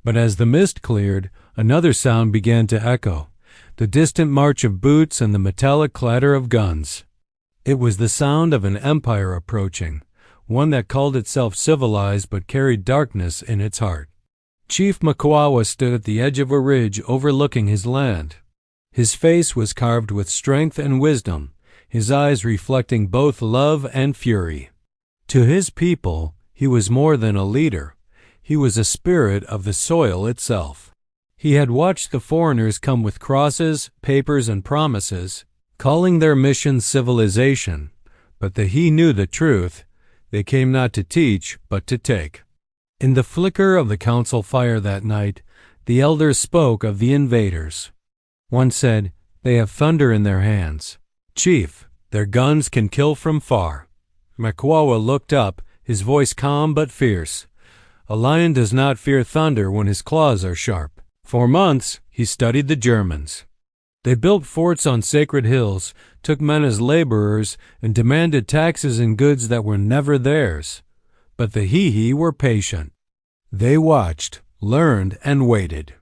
But as the mist cleared, another sound began to echo, the distant march of boots and the metallic clatter of guns. It was the sound of an empire approaching, one that called itself civilized but carried darkness in its heart. Chief Mkwawa stood at the edge of a ridge overlooking his land. His face was carved with strength and wisdom, his eyes reflecting both love and fury. To his people, he was more than a leader. He was a spirit of the soil itself. He had watched the foreigners come with crosses, papers, and promises, calling their mission civilization, but he knew the truth. They came not to teach, but to take. In the flicker of the council fire that night, the elders spoke of the invaders. One said, "They have thunder in their hands. Chief, their guns can kill from far." Mkwawa looked up, his voice calm but fierce. A lion does not fear thunder when his claws are sharp. For months, he studied the Germans. They built forts on sacred hills, took men as laborers, and demanded taxes and goods that were never theirs. But the Hehe were patient. They watched, learned, and waited.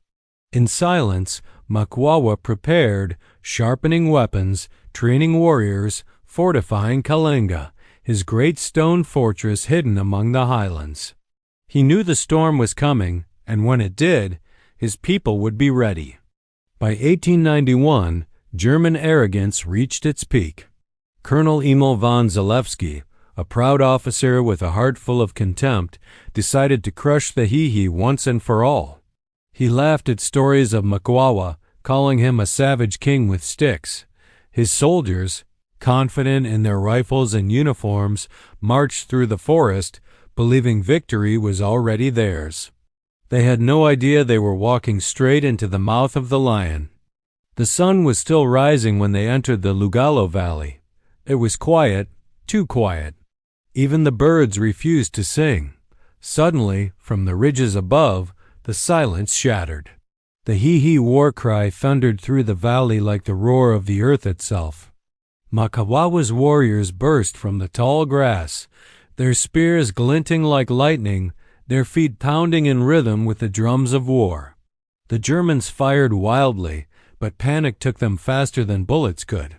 In silence, Mkwawa prepared, sharpening weapons, training warriors, fortifying Kalenga, his great stone fortress hidden among the highlands. He knew the storm was coming, and when it did, his people would be ready. By 1891, German arrogance reached its peak. Colonel Emil von Zalewski, a proud officer with a heart full of contempt, decided to crush the Hehe once and for all. He laughed at stories of Mkwawa, calling him a savage king with sticks. His soldiers, confident in their rifles and uniforms, marched through the forest, believing victory was already theirs. They had no idea they were walking straight into the mouth of the lion. The sun was still rising when they entered the Lugalo Valley. It was quiet, too quiet. Even the birds refused to sing. Suddenly, from the ridges above, the silence shattered. The Hehe war cry thundered through the valley like the roar of the earth itself. Mkwawa's warriors burst from the tall grass, their spears glinting like lightning, their feet pounding in rhythm with the drums of war. The Germans fired wildly, but panic took them faster than bullets could.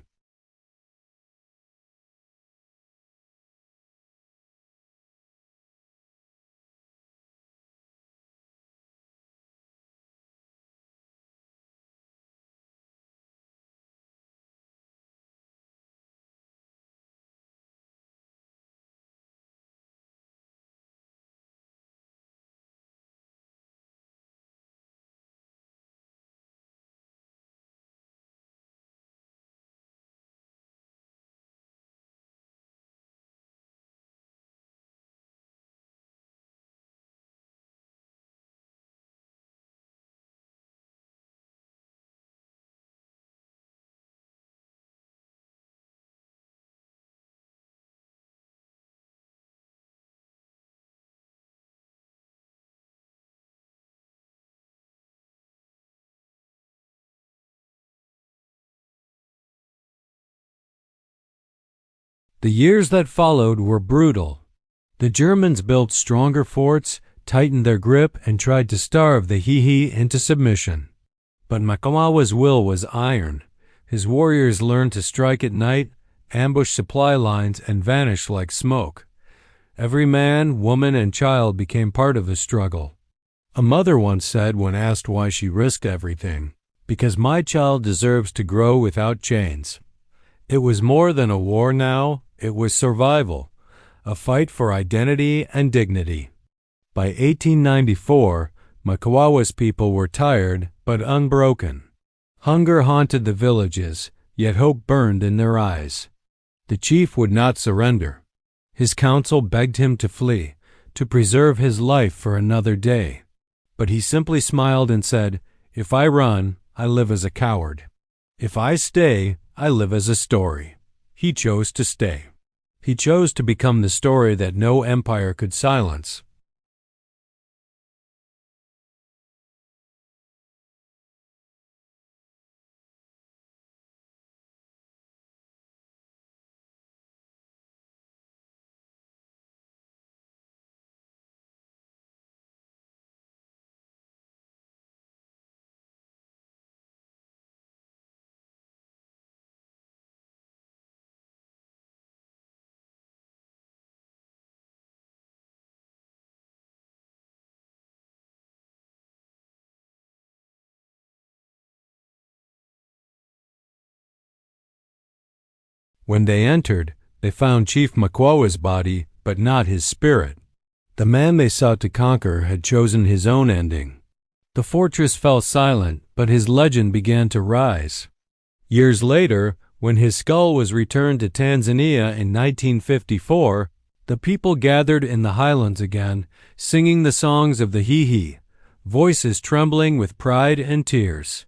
The years that followed were brutal. The Germans built stronger forts, tightened their grip, and tried to starve the Hehe into submission. But Mkwawa's will was iron. His warriors learned to strike at night, ambush supply lines, and vanish like smoke. Every man, woman, and child became part of the struggle. A mother once said when asked why she risked everything, "Because my child deserves to grow without chains." It was more than a war now. It was survival, a fight for identity and dignity. By 1894, Mkwawa's people were tired but unbroken. Hunger haunted the villages, yet hope burned in their eyes. The chief would not surrender. His council begged him to flee, to preserve his life for another day. But he simply smiled and said, "If I run, I live as a coward. If I stay, I live as a story." He chose to stay. He chose to become the story that no empire could silence. When they entered, they found Chief Mkwawa's body, but not his spirit. The man they sought to conquer had chosen his own ending. The fortress fell silent, but his legend began to rise. Years later, when his skull was returned to Tanzania in 1954, the people gathered in the highlands again, singing the songs of the Hehe, voices trembling with pride and tears.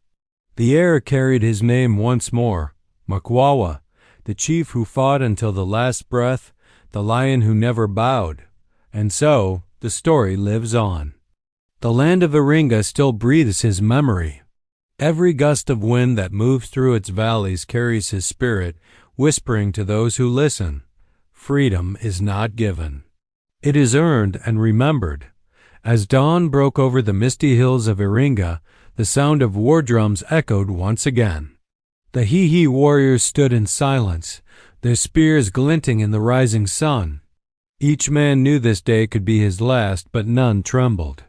The air carried his name once more, Mkwawa, the chief who fought until the last breath, the lion who never bowed. And so, the story lives on. The land of Iringa still breathes his memory. Every gust of wind that moves through its valleys carries his spirit, whispering to those who listen, freedom is not given. It is earned and remembered. As dawn broke over the misty hills of Iringa, the sound of war drums echoed once again. The Hehe warriors stood in silence, their spears glinting in the rising sun. Each man knew this day could be his last, but none trembled.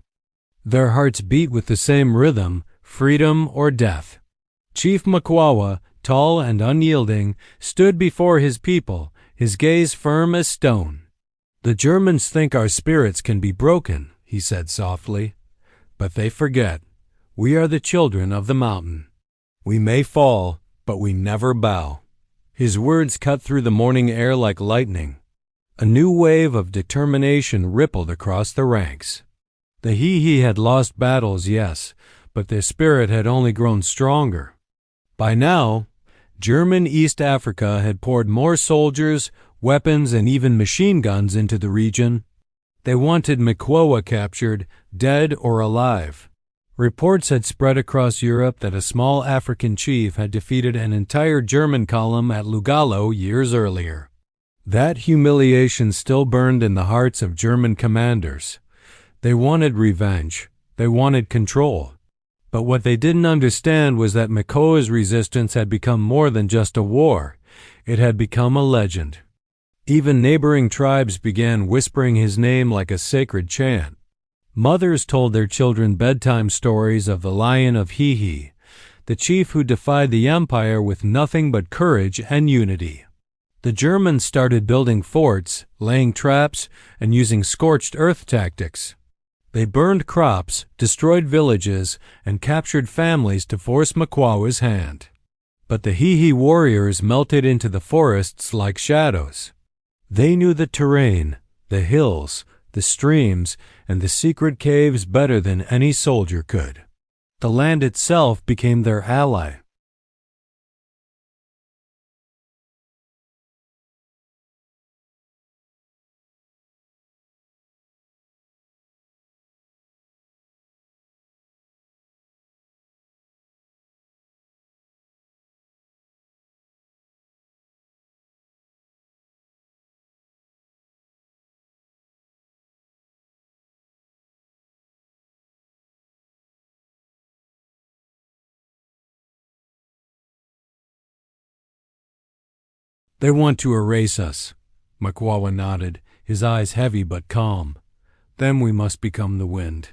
Their hearts beat with the same rhythm, freedom or death. Chief Mkwawa, tall and unyielding, stood before his people, his gaze firm as stone. "The Germans think our spirits can be broken," he said softly, "but they forget. We are the children of the mountain. We may fall, but we never bow." His words cut through the morning air like lightning. A new wave of determination rippled across the ranks. The Hehe had lost battles, yes, but their spirit had only grown stronger. By now, German East Africa had poured more soldiers, weapons, and even machine guns into the region. They wanted Mkwawa captured, dead or alive. Reports had spread across Europe that a small African chief had defeated an entire German column at Lugalo years earlier. That humiliation still burned in the hearts of German commanders. They wanted revenge. They wanted control. But what they didn't understand was that Mkwawa's resistance had become more than just a war. It had become a legend. Even neighboring tribes began whispering his name like a sacred chant. Mothers told their children bedtime stories of the Lion of Hehe, the chief who defied the empire with nothing but courage and unity. The Germans started building forts, laying traps, and using scorched earth tactics. They burned crops, destroyed villages, and captured families to force Mkwawa's hand. But the Hehe warriors melted into the forests like shadows. They knew the terrain, the hills, the streams, and the secret caves better than any soldier could. The land itself became their ally. "They want to erase us," Mkwawa nodded, his eyes heavy but calm. "Then we must become the wind.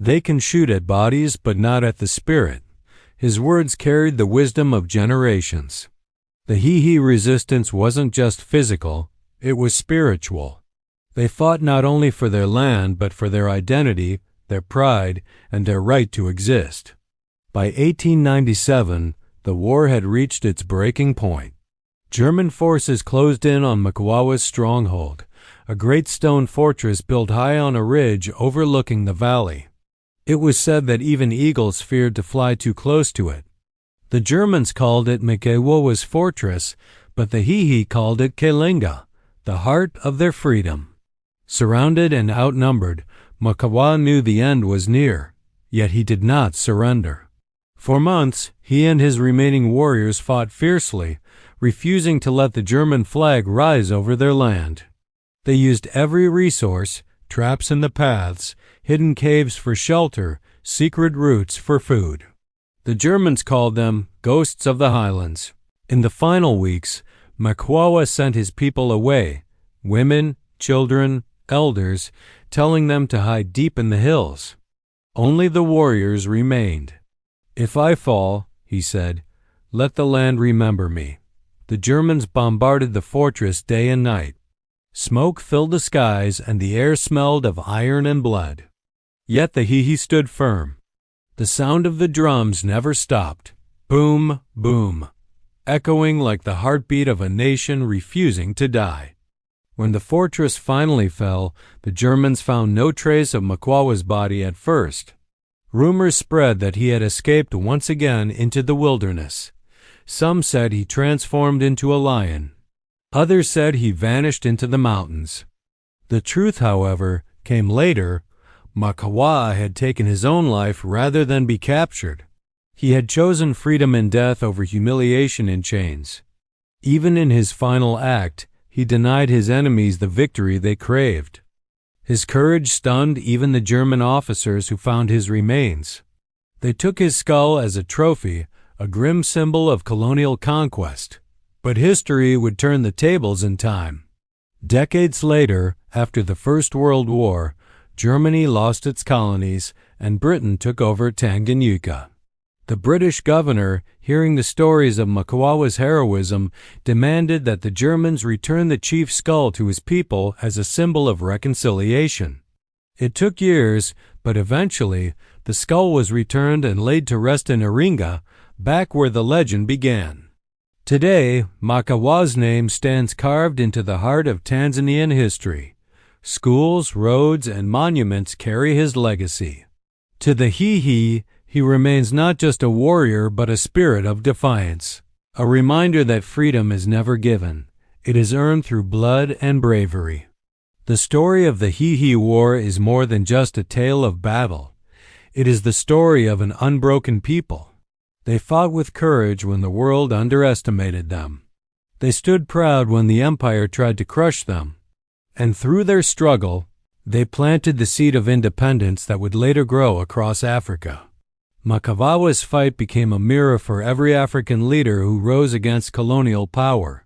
They can shoot at bodies, but not at the spirit." His words carried the wisdom of generations. The Hehe resistance wasn't just physical, it was spiritual. They fought not only for their land, but for their identity, their pride, and their right to exist. By 1897, the war had reached its breaking point. German forces closed in on Mkwawa's stronghold, a great stone fortress built high on a ridge overlooking the valley. It was said that even eagles feared to fly too close to it. The Germans called it Mkwawa's fortress, but the Hehe called it Kalenga, the heart of their freedom. Surrounded and outnumbered, Mkwawa knew the end was near, yet he did not surrender. For months, he and his remaining warriors fought fiercely, refusing to let the German flag rise over their land. They used every resource, traps in the paths, hidden caves for shelter, secret routes for food. The Germans called them ghosts of the highlands. In the final weeks, Mkwawa sent his people away, women, children, elders, telling them to hide deep in the hills. Only the warriors remained. "If I fall," he said, "let the land remember me. the Germans bombarded the fortress day and night. Smoke filled the skies and the air smelled of iron and blood. Yet the Hehe stood firm. The sound of the drums never stopped. Boom, boom, echoing like the heartbeat of a nation refusing to die. When the fortress finally fell, the Germans found no trace of Mkwawa's body at first. Rumors spread that he had escaped once again into the wilderness. Some said he transformed into a lion. Others said he vanished into the mountains. The truth, however, came later. Mkwawa had taken his own life rather than be captured. He had chosen freedom in death over humiliation in chains. Even in his final act, he denied his enemies the victory they craved. His courage stunned even the German officers who found his remains. They took his skull as a trophy, a grim symbol of colonial conquest. But history would turn the tables in time. Decades later, after the First World War, Germany lost its colonies and Britain took over Tanganyika. The British governor, hearing the stories of Mkwawa's heroism, demanded that the Germans return the chief's skull to his people as a symbol of reconciliation. It took years, but eventually, the skull was returned and laid to rest in Iringa, back where the legend began. Today, Mkwawa's name stands carved into the heart of Tanzanian history. Schools, roads, and monuments carry his legacy. To the Hehe, he remains not just a warrior but a spirit of defiance, a reminder that freedom is never given. It is earned through blood and bravery. The story of the Hehe War is more than just a tale of battle. It is the story of an unbroken people. They fought with courage when the world underestimated them. They stood proud when the empire tried to crush them. And through their struggle, they planted the seed of independence that would later grow across Africa. Mkwawa's fight became a mirror for every African leader who rose against colonial power.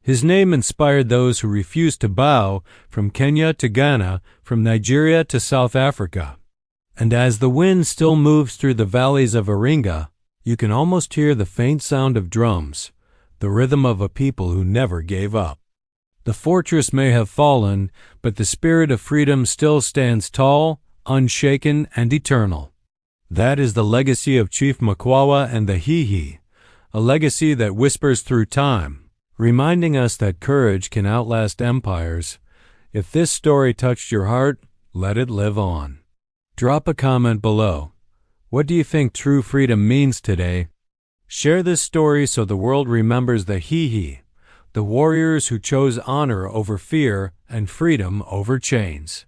His name inspired those who refused to bow, from Kenya to Ghana, from Nigeria to South Africa. And as the wind still moves through the valleys of Iringa, you can almost hear the faint sound of drums, the rhythm of a people who never gave up. The fortress may have fallen, but the spirit of freedom still stands tall, unshaken, and eternal. That is the legacy of Chief Mkwawa and the Hehe, a legacy that whispers through time, reminding us that courage can outlast empires. If this story touched your heart, let it live on. Drop a comment below. What do you think true freedom means today? Share this story so the world remembers the Hehe, the warriors who chose honor over fear and freedom over chains.